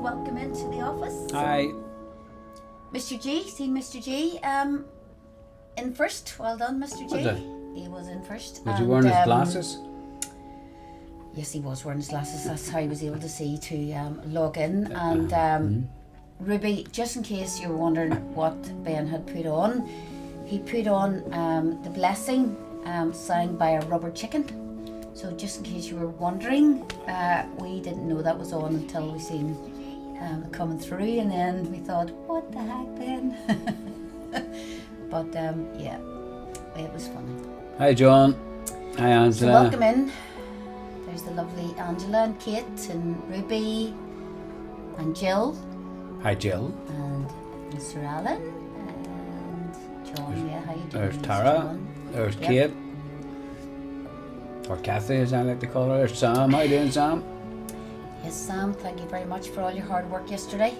welcome into the office. Hi. Mr. G, seen Mr. G in first. Well done, Mr. G. He was in first. Was he wearing his glasses? Yes, he was wearing his glasses. That's how he was able to see to log in. And Ruby, just in case you were wondering what Ben had put on, he put on The Blessing, sang by a Rubber Chicken. So just in case you were wondering, we didn't know that was on until we seen it coming through, and then we thought, what the heck, Ben? But yeah, it was funny. Hi John. Hi Angela. So welcome in. There's the lovely Angela and Kate and Ruby and Jill. Hi Jill. And Mr. Allen and John. Yeah, how you doing? There's Mr. Tara. John? There's Yep. Kate. Or Kathy, as I like to call her. There's Sam. How you doing, Sam? Yes, Sam, thank you very much for all your hard work yesterday.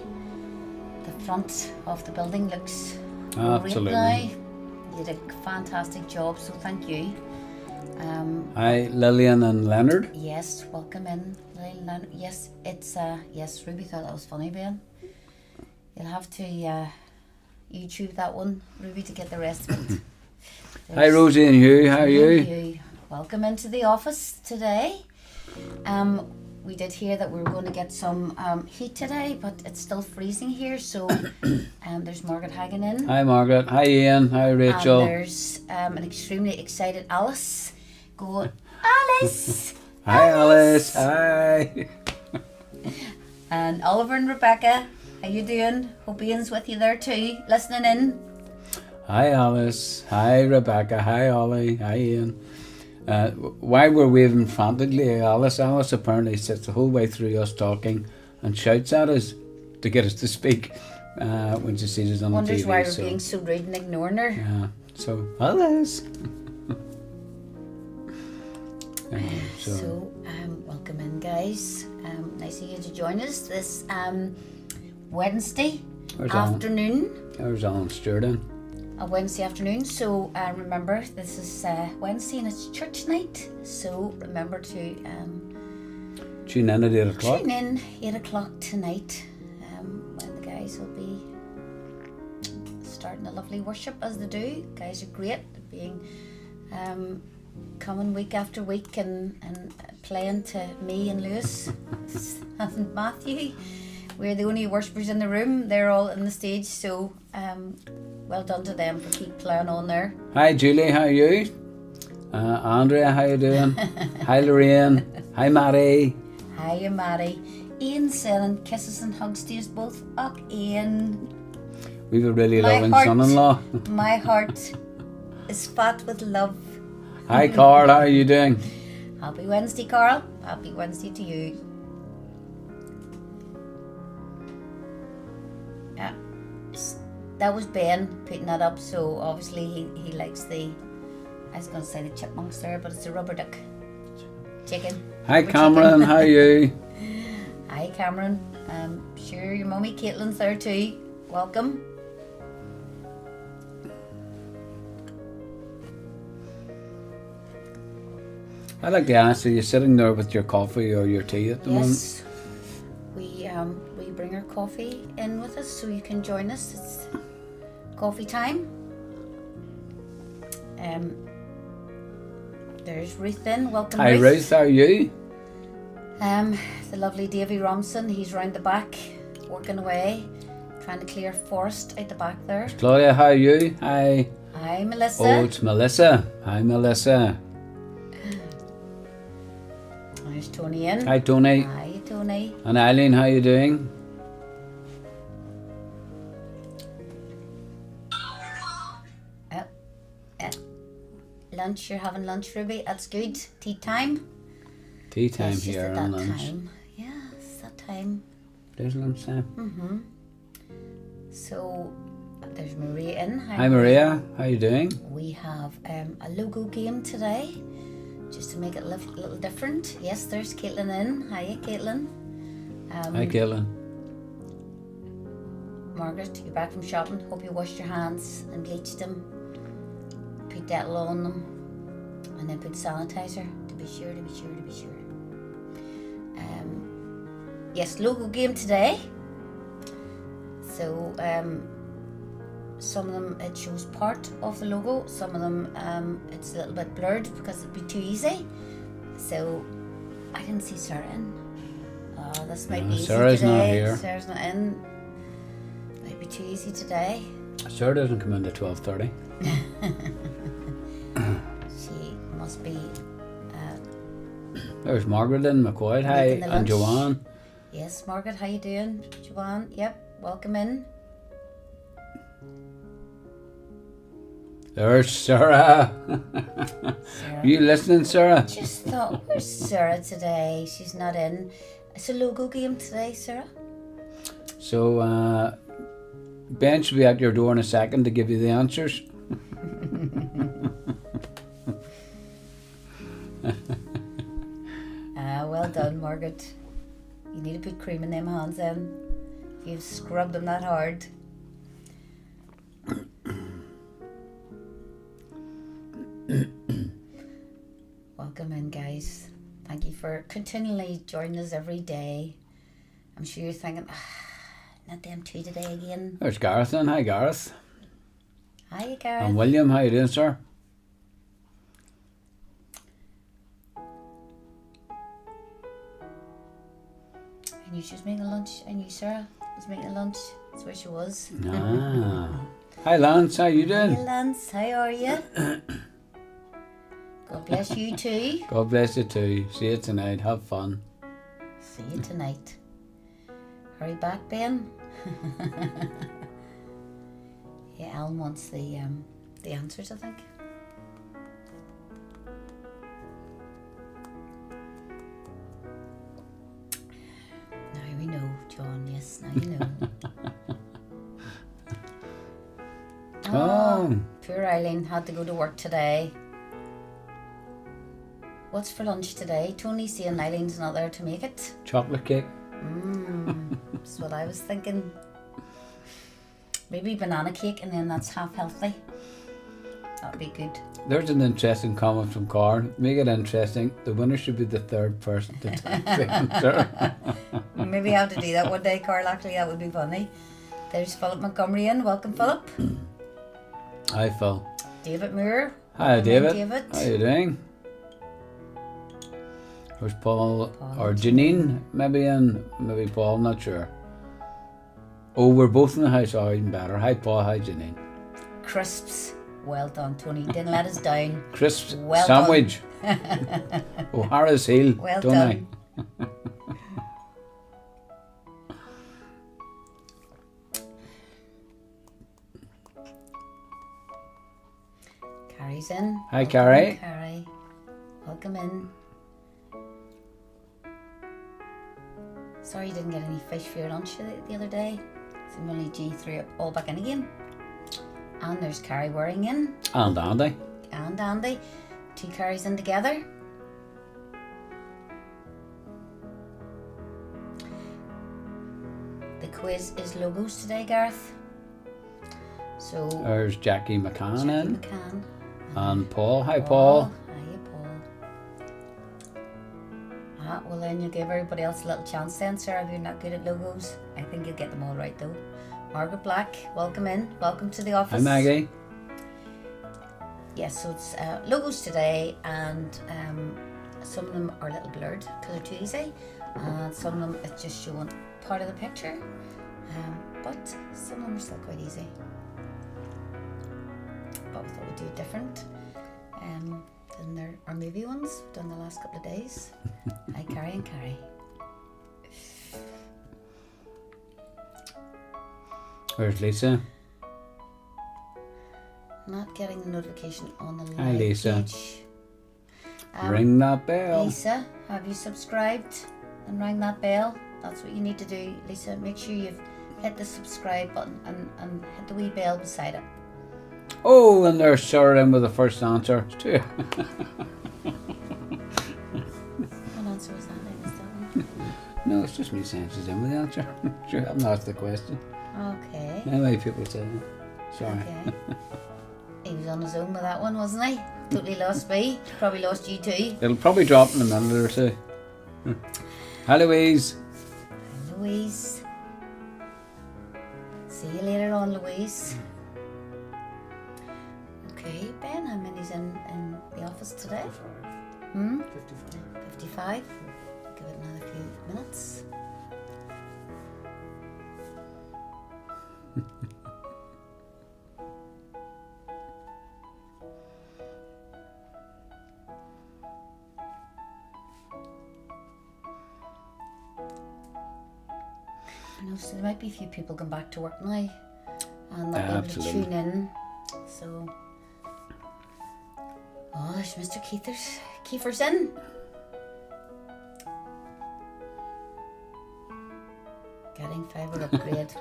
The front of the building looks Absolutely. great now. You did a fantastic job, so thank you. Hi Lillian and Leonard. Yes, welcome in. Lillian. Yes, it's yes, Ruby thought that was funny, Ben. You'll have to YouTube that one, Ruby, to get the rest of it. Hi Rosie and Hugh. How are you? Welcome into the office today. We did hear that we were going to get some heat today, but it's still freezing here, so there's Margaret Hagen in. Hi Margaret. Hi Ian. Hi Rachel. And there's an extremely excited Alice. Go, Alice! Hi Alice. Hi. And Oliver and Rebecca, how you doing? Hope Ian's with you there too, listening in. Hi Alice. Hi Rebecca. Hi Ollie. Hi Ian. While we're waving frantically, Alice apparently sits the whole way through us talking and shouts at us to get us to speak when she sees us on Wonders the TV. why we're being so rude and ignoring her. Yeah. So Alice. So welcome in, guys. Nice of you to join us this Wednesday afternoon. There's Alan Stewart in. A Wednesday afternoon. So remember, this is Wednesday and it's church night. So remember to Tune in at 8 o'clock. tune in 8 o'clock tonight when the guys will be starting a lovely worship as they do. Guys are great at being coming week after week and playing to me and Lewis and Matthew. We're the only worshippers in the room. They're all in the stage, so well done to them for keep playing on there. Hi Julie, how are you? Andrea, how you doing? Hi Lorraine. Hi Maddie. Hi, Maddie. Ian sending kisses and hugs to us both. Och, Ian. We've a really My loving heart- son-in-law. My heart is fat with love. Hi Carl, how are you doing? Happy Wednesday, Carl. Happy Wednesday to you. Yeah, that was Ben putting that up. So obviously he likes the, I was going to say the chipmunks there, but it's a rubber duck. Chicken. Hi Rubber Cameron, chicken. how are you? Hi Cameron. Sure your mummy Caitlin's there too. Welcome. I'd like to ask, are you sitting there with your coffee or your tea at the moment? Yes, we bring our coffee in with us so you can join us. It's coffee time. There's Ruth in. Welcome, Hi Ruth, how are you? The lovely Davy Romson. He's round the back, working away, trying to clear forest out the back there. Claudia, how are you? Hi. Hi, Melissa. Oh, it's Melissa. Hi Melissa. There's Tony in. Hi Tony. Hi, Tony. And Eileen, how you doing? Lunch, you're having lunch, Ruby. That's good. Tea time. Tea time It's just here at and that lunch. time. Yeah, it's that time. It is lunch time. So there's Maria in. Hi Maria, how you doing? We have a logo game today, just to make it a little different. Yes, there's Caitlin in. Hiya, Caitlin. Hi Caitlin. Margaret, you're back from shopping. Hope you washed your hands and bleached them. Put Dettol on them, and then put sanitizer to be sure. Yes, logo game today. So some of them it shows part of the logo, some of them it's a little bit blurred because it'd be too easy. So I didn't see Sarah in. Oh, this might be easy Sarah's today. not here. Sarah's not in. Might be too easy today. Sarah doesn't come in at 12:30. She must be There's Margaret and McCoy. Hi, making the and lunch. Joanne. Yes, Margaret, how you doing? Joanne, yep, welcome in. There's Sarah. Sarah. You listening, Sarah? Just thought, where's Sarah today? She's not in. It's a logo game today, Sarah. So, Ben should be at your door in a second to give you the answers. Well done, Margaret. You need to put cream in them hands then. You've scrubbed them that hard. Welcome in, guys. Thank you for continually joining us every day. I'm sure you're thinking, not them two today again. There's Gareth in. Hi, Gareth. Hi, Gareth. And William, how you doing, sir? I knew she was making lunch. I knew Sarah was making lunch. That's where she was. Ah. Hi, Lance. How you Hey, doing? Lance, how are you? God bless you too. God bless you too. See you tonight. Have fun. See you tonight. Hurry back, Ben. Yeah, Alan wants the answers, I think. Now we know, John. Yes, now you know. Oh. Poor Eileen had to go to work today. What's for lunch today? Tony's saying Eileen's not there to make it. Chocolate cake. That's what I was thinking. Maybe banana cake, and then that's half healthy. That would be good. There's an interesting comment from Carl. Make it interesting. The winner should be the third person to type the answer. Maybe I have to do that one day, Carl. Actually, that would be funny. There's Philip Montgomery in. Welcome, Philip. Hi, Phil. David Moore. Hi, Welcome in, David. David. How you doing? There's Paul Paul or and Janine, maybe Paul, not sure. Oh, we're both in the house. Oh, even better. Hi, Paul. Hi, Janine. Crisps. Well done, Tony. Didn't let us down. Crisp Well sandwich. O'Hara's Hill, Well don't done. Carrie's in. Hi, Welcome Carrie. in, Carrie. Welcome in. Sorry you didn't get any fish for your lunch the other day. So only G threw it all back in again. And there's Carrie wearing in. And Andy. And Andy. Two Carries in together. The quiz is logos today, Gareth. So There's Jackie McCann Jackie in. McCann. And Paul. Hi, Paul. Hiya, Paul. Well then you'll give everybody else a little chance then, Sarah, if you're not good at logos. I think you'll get them all right though. Margaret Black, welcome in. Welcome to the office. Hi, Maggie. Yes, so it's logos today, and some of them are a little blurred because they're too easy, and some of them it's just showing part of the picture, but some of them are still quite easy. But we thought we'd do it different than our movie ones we've done the last couple of days. Hi, Carrie and Carrie. Where's Lisa? Not getting the notification on the live Hi, Lisa. page. Ring that bell. Lisa, have you subscribed and rang that bell? That's what you need to do, Lisa. Make sure you've hit the subscribe button and hit the wee bell beside it. Oh, and there's Sarah in with the first answer. Too. What answer was that? I missed that one. No, it's just me saying she's in with the answer. Sure, I haven't asked the question. Okay. Anyway, people say that. Sorry. Okay. He was on his own with that one, wasn't he? Totally lost me. Probably lost you too. It'll probably drop in a minute or two. Hi, Louise. Louise. See you later on, Louise. Okay, Ben, how many's in the office today? 55. 55. Give it another few minutes. I know, so there might be a few people going back to work now and not able to Absolutely. tune in. So, oh, there's Mr. Kiefer's in. Getting fibre upgrade.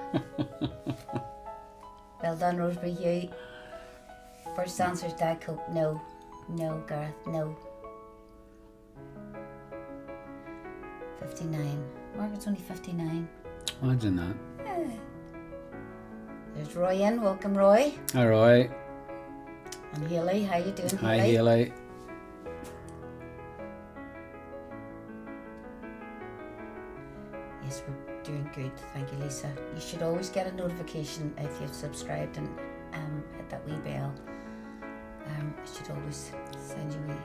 Well done, Rosemary Hugh. First answer is Diet Coke. No. No, Gareth. No. 59. Margaret's only 59. Imagine that. There's Roy in. Welcome, Roy. All right. And Haley. How you doing, Hi, Haley? Haley. Yes, we're doing good. Thank you, Lisa. You should always get a notification if you've subscribed and hit that wee bell. It should always send you an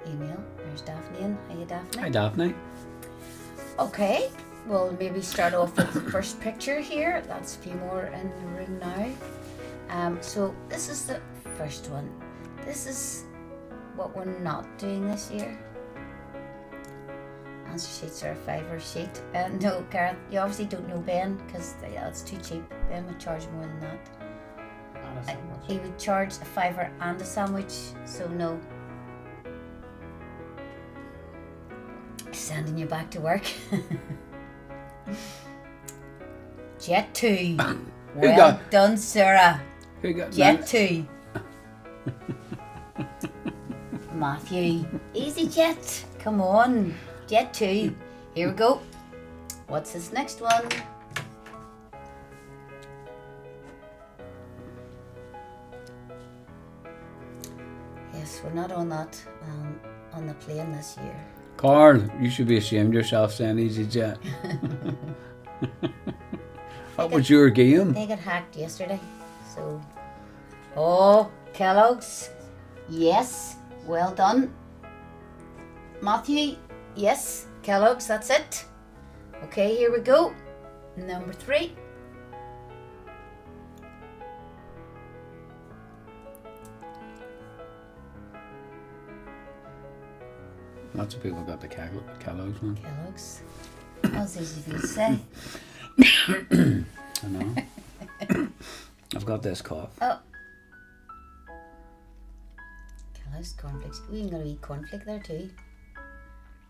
email. There's Daphne in. How you, Daphne? Hi, Daphne. Okay, we'll maybe start off with the first picture here. That's a few more in the room now. So this is the first one. This is what we're not doing this year. Answer sheets are a fiver sheet. No, Gareth, you obviously don't know Ben because that's too cheap. Ben would charge more than that. And a sandwich. He would charge a fiver and a sandwich, so no. Sending you back to work. Jet 2. Well got- done, Sarah. Who got Jet that? 2. Matthew. Easy Jet. Come on. Jet 2. Here we go. What's this next one? Yes, we're not on that on the plane this year. Carl, you should be ashamed of yourself saying EasyJet. What was your game? They got hacked yesterday, so. Oh, Kellogg's. Yes, well done. Matthew, yes, Kellogg's, that's it. Okay, here we go. Number 3. Lots of people got the Kellogg's one. Kellogg's. That's easy for you to say. I know. I've got this cough. Oh. Kellogg's cornflakes. We can go eat cornflake there too.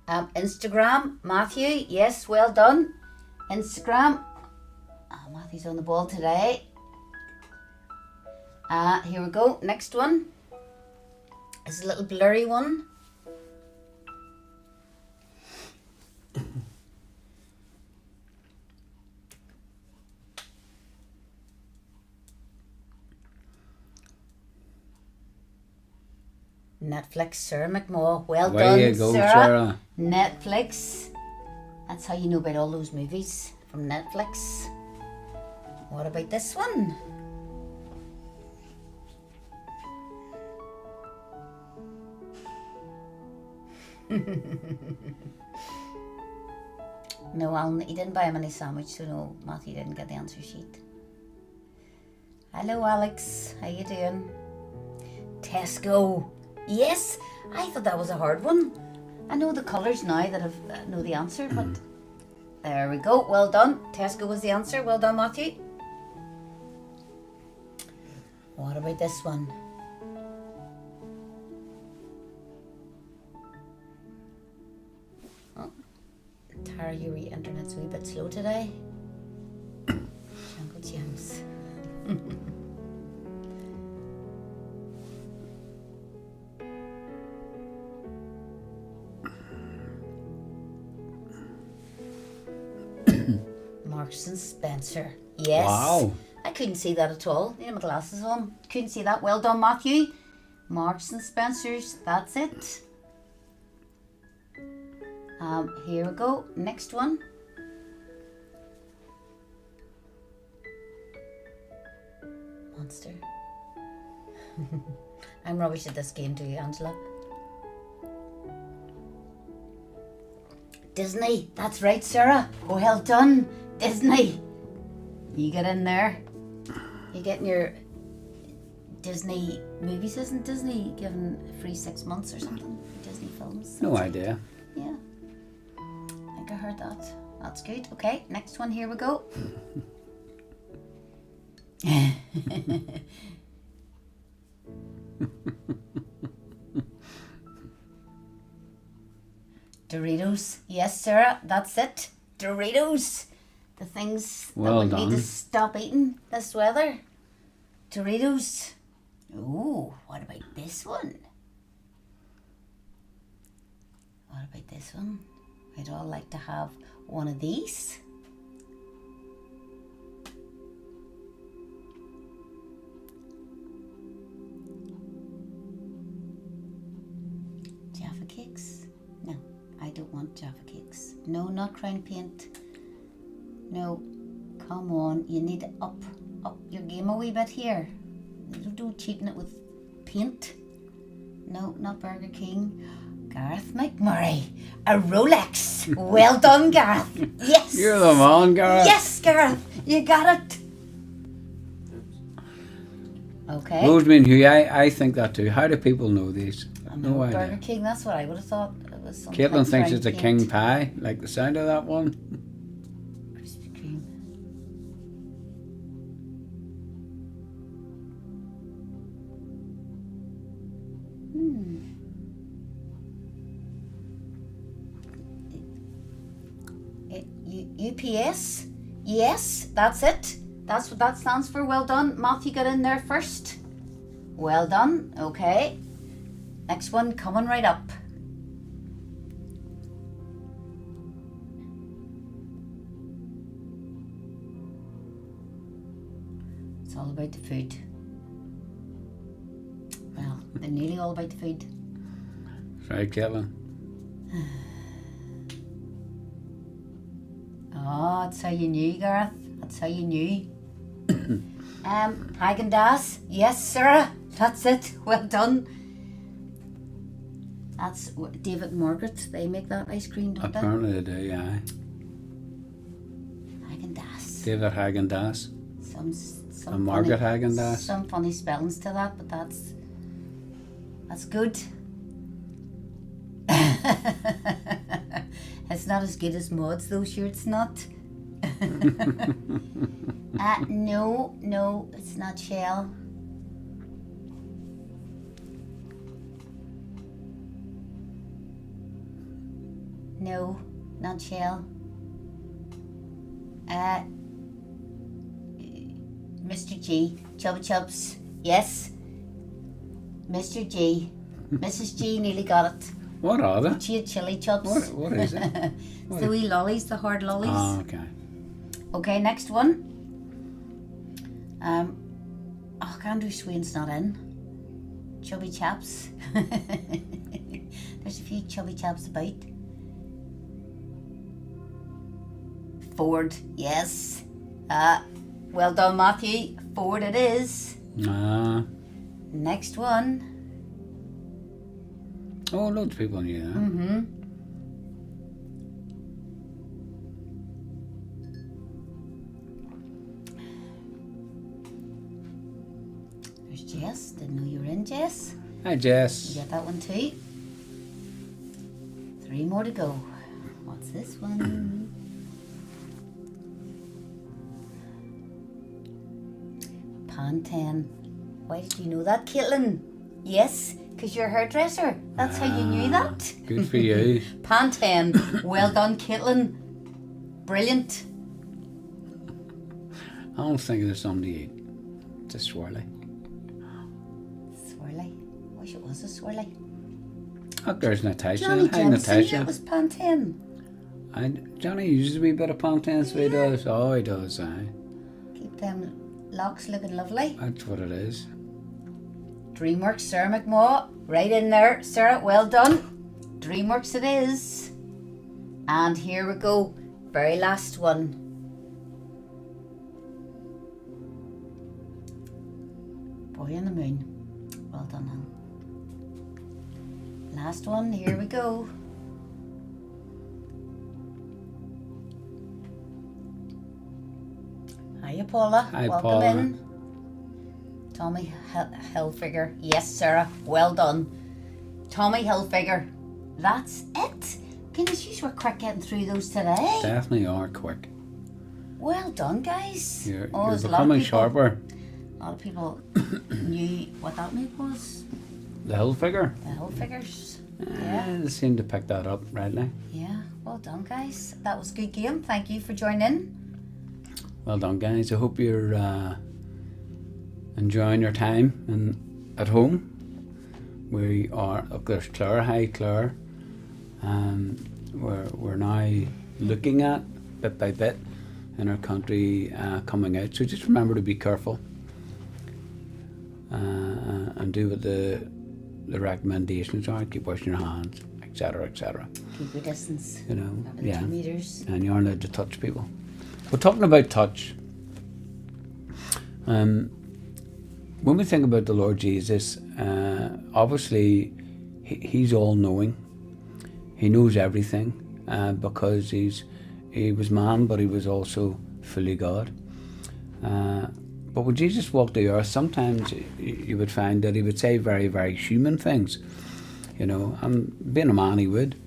Instagram, Matthew. Yes, well done. Instagram. Oh, Matthew's on the ball today. Here we go. Next one. It's a little blurry one. Netflix, Sarah McMaw. Well Way done, you go, Sarah. Sarah. Netflix. That's how you know about all those movies from Netflix. What about this one? No, Alan, he didn't buy him any sandwich, so no, Matthew didn't get the answer sheet. Hello, Alex. How you doing? Tesco. Yes, I thought that was a hard one. I know the colours now that I know the answer, but there we go. Well done. Tesco was the answer. Well done, Matthew. What about this one? Oh, Tara, your internet's a wee bit slow today. Jungle Gems. Marks and Spencer. Yes. Wow. I couldn't see that at all. Need my glasses on. Couldn't see that. Well done, Matthew. Marks and Spencer's. That's it. Here we go. Next one. monster. I'm rubbish at this game too, Angela. Disney, that's right, Sarah. Well done, Disney. You get in there. You're getting your Disney movies, isn't Disney giving free 6 months or something for Disney films? No idea. Yeah. I think I heard that. That's good. Okay, next one, here we go. Doritos. Yes, Sarah, that's it. Doritos. The things Well that we need to done. stop eating this weather. Doritos. Ooh, what about this one? What about this one? I'd all like to have one of these. Jaffa cakes? No, I don't want Jaffa cakes. No, not crown paint. No, come on, you need to up your game a wee bit here. Don't cheating it with paint. No, not Burger King. Gareth McMurray, a Rolex. Well done, Gareth. Yes. You're the man, Gareth. Yes, Gareth, you got it. Okay. Rosemary and Hugh, I think that too. How do people know these? No Burger idea. King, that's what I would have thought. It was something Caitlin like thinks brown it's a paint. king pie. Like the sound of that one. Krispy Kreme. UPS? Yes, that's it. That's what that stands for. Well done. Matthew got in there first. Well done. Okay. Next one coming right up. It's all about the food. Well, they're nearly all about the food. Right, Caitlin. Oh, that's how you knew, Gareth. That's how you knew. Haagen-Dazs. Yes, Sarah. That's it. Well done. That's David and Margaret. They make that ice cream, don't they? Apparently they do, yeah. Haagen-Dazs. David Haagen-Dazs. Some And Margaret funny- Haagen-Dazs. Some funny spellings to that, but that's good. It's not as good as Maud's though, sure it's not. No, it's not Shell. No, not Shell. Mr. G, Chubba Chubs. Yes. Mr. G. Mrs. G nearly got it. What are they? She had chili chubs. What is it? It's the wee lollies, the hard lollies. Oh, okay. Okay, next one. Andrew Swain's not in. Chubby chaps. There's a few chubby chaps about. Ford, yes. Well done, Matthew. Ford it is. Next one. Oh, loads of people knew that. Mm-hmm. There's Jess. Didn't know you were in, Jess. Hi, You Jess. got that one too. 3 more to go. What's this one? Pantene. Why did you know that, Caitlin? Yes, because you're a hairdresser. That's how you knew that. Good for you. Pantene. Well done, Caitlin. Brilliant. I don't think there's something to eat. It's a swirly. Swirly. Wish it was a swirly. Oh, there's Natasha. Johnny Hi, Jensen, Natasha. that was Pantene. Johnny uses a wee bit of Pantene, so he does. Oh, he does, aye. Keep them locks looking lovely. That's what it is. DreamWorks, Sarah McMaw, right in there. Sarah, well done. DreamWorks it is. And here we go. Very last one. Boy in the Moon. Well done, Hal. Last one, here we go. Hiya, Paula. Hi, Welcome Paula. in. Tommy Hilfiger. Yes, Sarah. Well done. Tommy Hilfiger. That's it. Goodness, you were quick getting through those today. Definitely are quick. Well done, guys. You're there's a lot of becoming people- sharper. A lot of people knew what that move was. The hill figure. The Hilfigers. They seem to pick that up rightly. Yeah. Well done, guys. That was a good game. Thank you for joining. Well done, guys. I hope you're enjoying your time at home. We are, of course, Clare. Hi, Clare. We're now looking at, bit by bit, in our country coming out. So just remember to be careful and do what the recommendations are. Keep washing your hands, etc., etc. Keep your distance. You know, Having yeah. 2 meters. And you aren't allowed to touch people. We're talking about touch. When we think about the Lord Jesus, obviously he's all-knowing. He knows everything because he was man, but he was also fully God. But when Jesus walked the earth, sometimes you would find that he would say very, very human things. You know, and being a man, he would.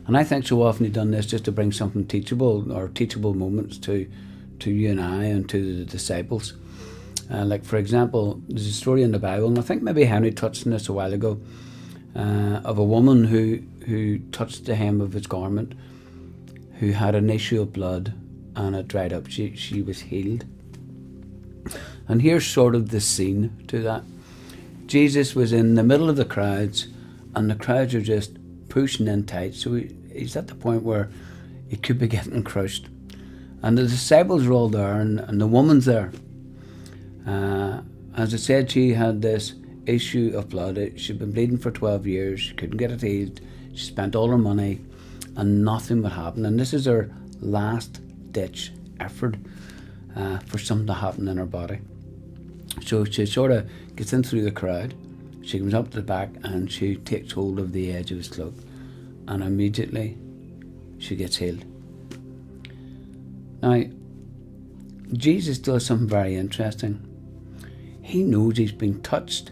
And I think so often he done this just to bring something teachable or teachable moments to you and I and to the disciples. Like, for example, there's a story in the Bible, and I think maybe Henry touched on this a while ago, of a woman who touched the hem of his garment, who had an issue of blood, and it dried up. She was healed. And here's sort of the scene to that. Jesus was in the middle of the crowds, and the crowds are just pushing in tight. So he's at the point where he could be getting crushed. And the disciples are all there, and the woman's there. As I said, she had this issue of blood. She'd been bleeding for 12 years. She couldn't get it healed. She spent all her money, and nothing would happen. And this is her last-ditch effort for something to happen in her body. So she sort of gets in through the crowd. She comes up to the back, and she takes hold of the edge of his cloak. And immediately, she gets healed. Now, Jesus does something very interesting. He knows he's been touched,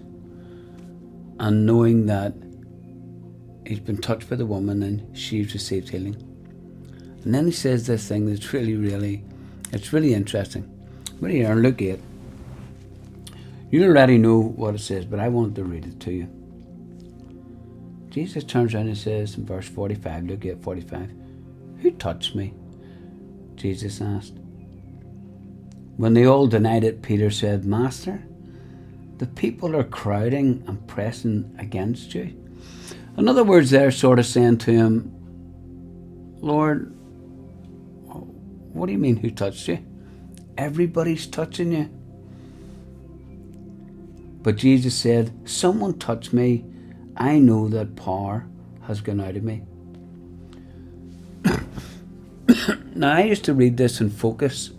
and knowing that he's been touched by the woman and she's received healing. And then he says this thing that's really interesting. Right here, look at it. You already know what it says, but I wanted to read it to you. Jesus turns around and says in verse 45, look at 45, "Who touched me?" Jesus asked. When they all denied it, Peter said, "Master, the people are crowding and pressing against you." In other words, they're sort of saying to him, "Lord, what do you mean who touched you? Everybody's touching you." But Jesus said, "Someone touched me. I know that power has gone out of me." Now, I used to read this and focus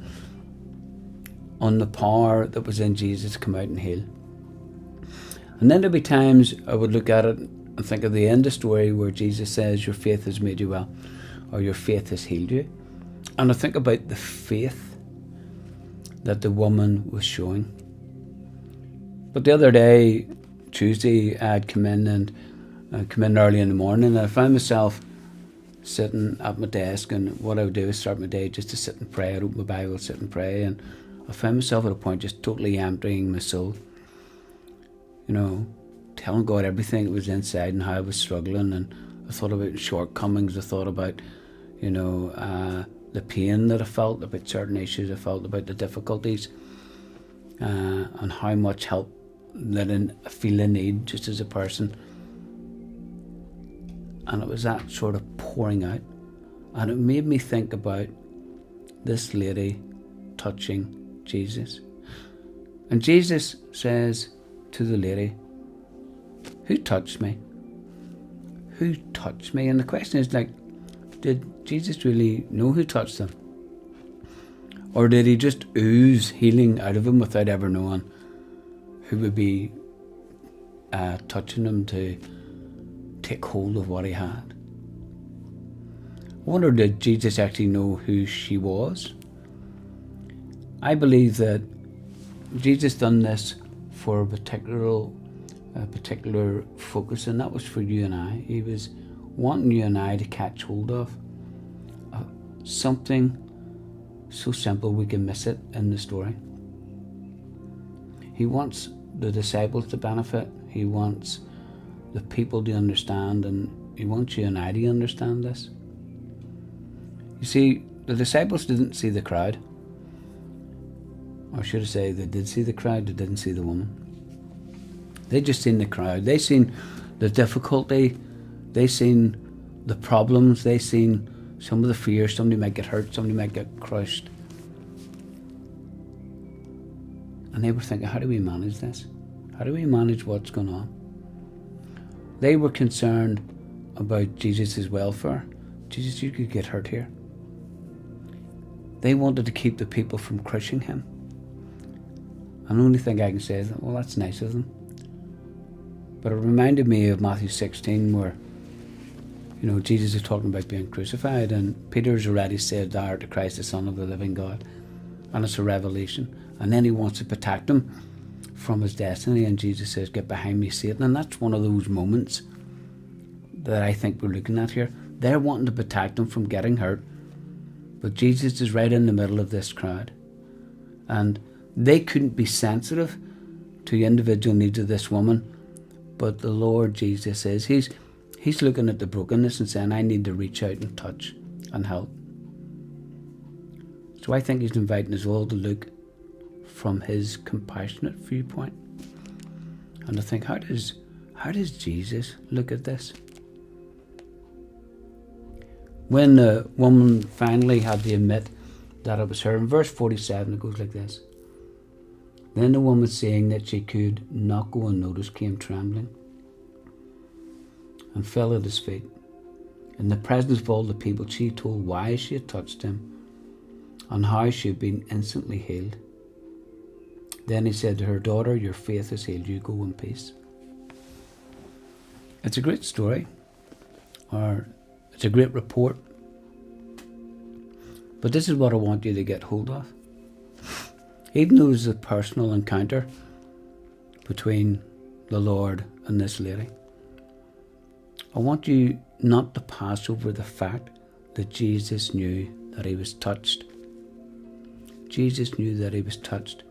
on the power that was in Jesus to come out and heal. And then there'd be times I would look at it and think of the end of the story where Jesus says, "Your faith has made you well," or "Your faith has healed you." And I think about the faith that the woman was showing. But the other day, Tuesday, I'd come in early in the morning, and I found myself sitting at my desk, and what I would do is start my day just to sit and pray. I'd open my Bible, sit and pray, and I found myself at a point just totally emptying my soul. You know, telling God everything that was inside and how I was struggling, and I thought about shortcomings. I thought about, you know, the pain that I felt about certain issues. I felt about the difficulties, and how much help that I feel I need just as a person. And it was that sort of pouring out, and it made me think about this lady touching Jesus. And Jesus says to the lady, "Who touched me? Who touched me?" And the question is, like, did Jesus really know who touched him? Or did he just ooze healing out of him without ever knowing? who would be touching him to take hold of what he had. I wonder, did Jesus actually know who she was? I believe that Jesus done this for a particular focus, and that was for you and I. He was wanting you and I to catch hold of something so simple we can miss it in the story. He wants the disciples to benefit. He wants the people to understand, and he wants you and I to understand this. You see, the disciples didn't see the crowd. Or should I say, they did see the crowd, they didn't see the woman. They just seen the crowd. They seen the difficulty. They seen the problems. They seen some of the fear. Somebody might get hurt. Somebody might get crushed. And they were thinking, how do we manage this? How do we manage what's going on? They were concerned about Jesus' welfare. Jesus, you could get hurt here. They wanted to keep the people from crushing him. And the only thing I can say is, well, that's nice of them. But it reminded me of Matthew 16, where, you know, Jesus is talking about being crucified, and Peter's already said, thou art the Christ, the Son of the living God. And it's a revelation. And then he wants to protect him from his destiny, and Jesus says, get behind me, Satan. And that's one of those moments that I think we're looking at here. They're wanting to protect him from getting hurt, but Jesus is right in the middle of this crowd. And they couldn't be sensitive to the individual needs of this woman, but the Lord Jesus is. He's looking at the brokenness and saying, I need to reach out and touch and help. So I think he's inviting us all to look from his compassionate viewpoint and to think, how does Jesus look at this? When the woman finally had to admit that it was her, in verse 47 it goes like this. Then the woman, seeing that she could not go unnoticed, came trembling and fell at his feet. In the presence of all the people, she told why she had touched him and how she had been instantly healed. Then he said to her, daughter, your faith has healed you. Go in peace. It's a great story, or it's a great report. But this is what I want you to get hold of. Even though it's a personal encounter between the Lord and this lady, I want you not to pass over the fact that Jesus knew that he was touched. Jesus knew that he was touched.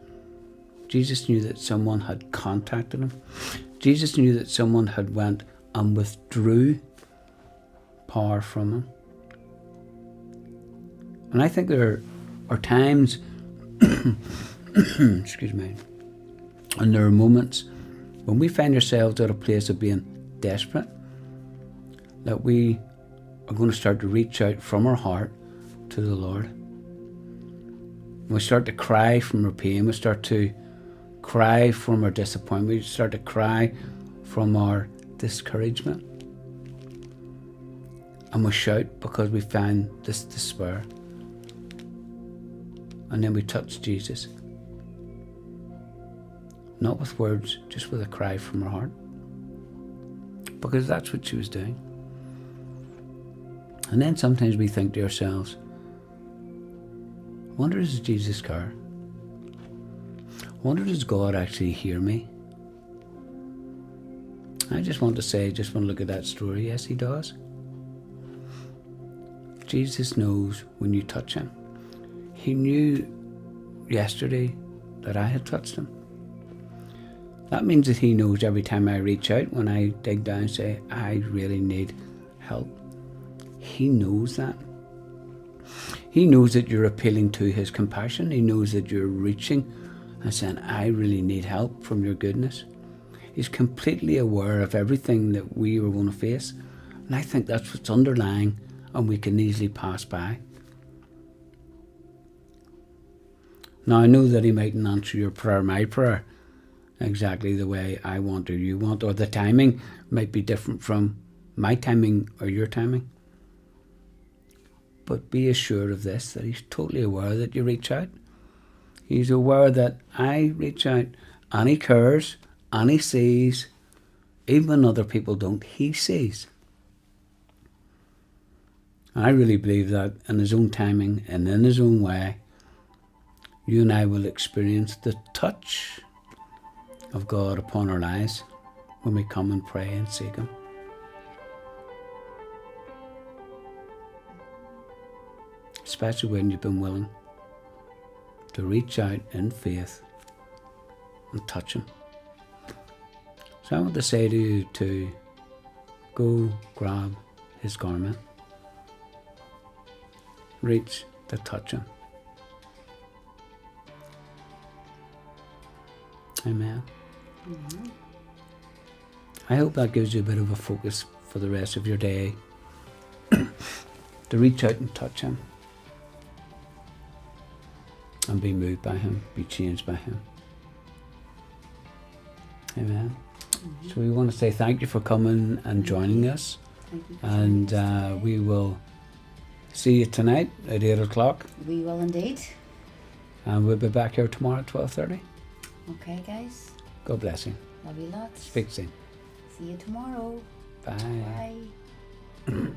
Jesus knew that someone had contacted him. Jesus knew that someone had went and withdrew power from him. And I think there are times excuse me, and there are moments when we find ourselves at a place of being desperate, that we are going to start to reach out from our heart to the Lord. We start to cry from our pain. We start to cry from our disappointment. We start to cry from our discouragement. And we shout because we find this despair. And then we touch Jesus. Not with words, just with a cry from our heart. Because that's what she was doing. And then sometimes we think to ourselves, I wonder, does Jesus care? I wonder, does God actually hear me? I just want to look at that story. Yes, he does. Jesus knows when you touch him. He knew yesterday that I had touched him. That means that he knows every time I reach out, when I dig down and say, I really need help. He knows that. He knows that you're appealing to his compassion. He knows that you're reaching and saying, I really need help from your goodness. He's completely aware of everything that we are going to face. And I think that's what's underlying, and we can easily pass by. Now, I know that he mightn't answer your prayer, my prayer, exactly the way I want or you want, or the timing might be different from my timing or your timing. But be assured of this, that he's totally aware that you reach out. He's aware that I reach out and He cares, and He sees, even when other people don't, He sees. I really believe that in His own timing and in His own way, you and I will experience the touch of God upon our lives when we come and pray and seek Him. Especially when you've been willing to reach out in faith and touch Him. So I want to say to you to go grab His garment, reach to touch Him. Amen. Mhm. I hope that gives you a bit of a focus for the rest of your day to reach out and touch Him and be moved by Him, be changed by Him. Amen. So we want to say thank you for coming and joining us, Thank you for and joining us today. we will see you tonight at 8 o'clock, We will indeed. and we'll be back here tomorrow at 12:30. Okay, guys. God bless you. Love you lots. Speak soon. See you tomorrow. Bye. Bye.